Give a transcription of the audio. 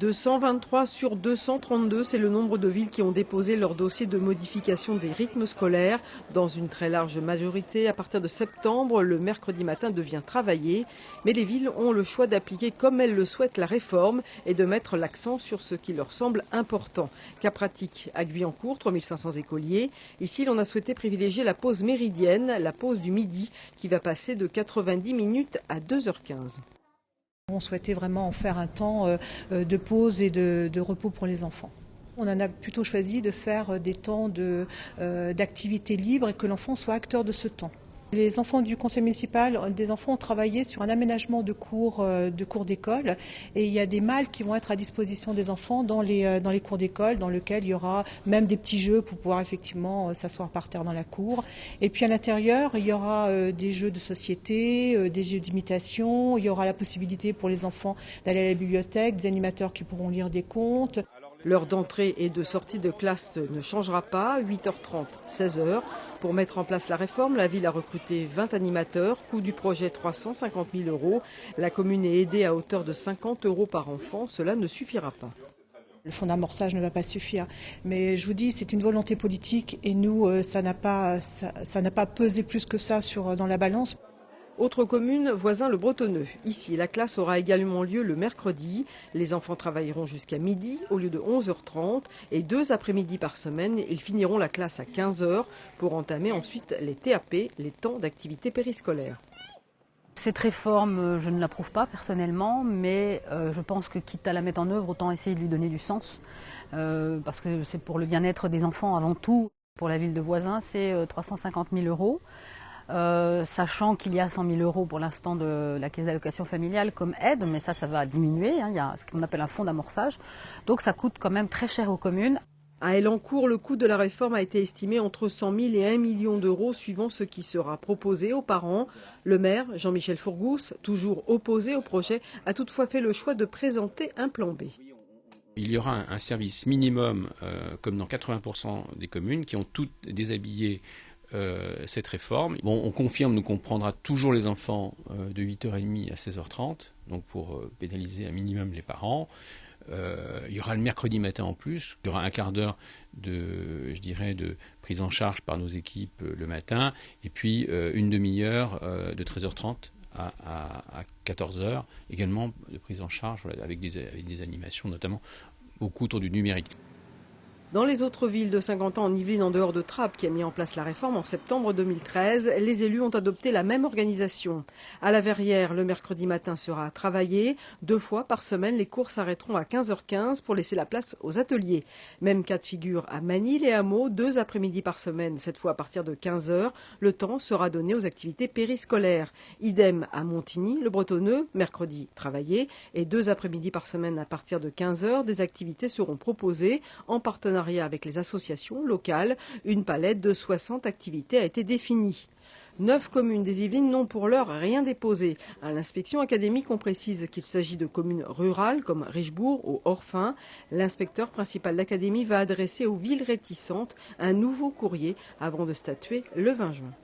223 sur 232, c'est le nombre de villes qui ont déposé leur dossier de modification des rythmes scolaires. Dans une très large majorité, à partir de septembre, le mercredi matin devient travaillé. Mais les villes ont le choix d'appliquer comme elles le souhaitent la réforme et de mettre l'accent sur ce qui leur semble important. Cas pratique, à Guyancourt, 3500 écoliers. Ici, l'on a souhaité privilégier la pause méridienne, la pause du midi, qui va passer de 90 minutes à 2h15. On souhaitait vraiment en faire un temps de pause et de repos pour les enfants. On en a plutôt choisi de faire des temps d'activité libre et que l'enfant soit acteur de ce temps. Les enfants du conseil municipal, des enfants ont travaillé sur un aménagement de cours d'école et il y a des malles qui vont être à disposition des enfants dans les cours d'école dans lesquels il y aura même des petits jeux pour pouvoir effectivement s'asseoir par terre dans la cour. Et puis à l'intérieur, il y aura des jeux de société, des jeux d'imitation, il y aura la possibilité pour les enfants d'aller à la bibliothèque, des animateurs qui pourront lire des contes. L'heure d'entrée et de sortie de classe ne changera pas, 8h30, 16h. Pour mettre en place la réforme, la ville a recruté 20 animateurs, coût du projet 350 000 €. La commune est aidée à hauteur de 50 € par enfant, cela ne suffira pas. Le fonds d'amorçage ne va pas suffire, mais je vous dis, c'est une volonté politique et nous, ça n'a pas pesé plus que ça dans la balance. Autre commune, voisin le Bretonneux. Ici, la classe aura également lieu le mercredi. Les enfants travailleront jusqu'à midi au lieu de 11h30 et 2 après-midi par semaine. Ils finiront la classe à 15h pour entamer ensuite les TAP, les temps d'activité périscolaire. Cette réforme, je ne l'approuve pas personnellement, mais je pense que quitte à la mettre en œuvre, autant essayer de lui donner du sens. Parce que c'est pour le bien-être des enfants avant tout. Pour la ville de Voisins, c'est 350 000 €. Sachant qu'il y a 100 000 € pour l'instant de la caisse d'allocation familiale comme aide, mais ça va diminuer, il y a ce qu'on appelle un fonds d'amorçage, donc ça coûte quand même très cher aux communes. À Elancourt, le coût de la réforme a été estimé entre 100 000 et 1 million d'euros suivant ce qui sera proposé aux parents. Le maire, Jean-Michel Fourgousse, toujours opposé au projet, a toutefois fait le choix de présenter un plan B. Il y aura un service minimum, comme dans 80% des communes, qui ont toutes déshabillé cette réforme. Bon, on confirme nous qu'on prendra toujours les enfants de 8h30 à 16h30, donc pour pénaliser un minimum les parents. Il y aura le mercredi matin en plus, il y aura un quart d'heure de prise en charge par nos équipes le matin, et puis une demi-heure de 13h30 à 14h, également de prise en charge avec des animations, notamment beaucoup autour du numérique. Dans les autres villes de Saint-Quentin en Yvelines, en dehors de Trappes, qui a mis en place la réforme en septembre 2013, les élus ont adopté la même organisation. À la Verrière, le mercredi matin sera travaillé. 2 fois par semaine, les cours s'arrêteront à 15h15 pour laisser la place aux ateliers. Même cas de figure à Manille et Hameaux, 2 après-midi par semaine, cette fois à partir de 15h. Le temps sera donné aux activités périscolaires. Idem à Montigny, le Bretonneux, mercredi travaillé, et 2 après-midi par semaine à partir de 15h. Des activités seront proposées en partenariat avec les associations locales. Une palette de 60 activités a été définie. 9 communes des Yvelines n'ont pour l'heure rien déposé. À l'inspection académique, on précise qu'il s'agit de communes rurales comme Richebourg ou Orphin. L'inspecteur principal d'académie va adresser aux villes réticentes un nouveau courrier avant de statuer le 20 juin.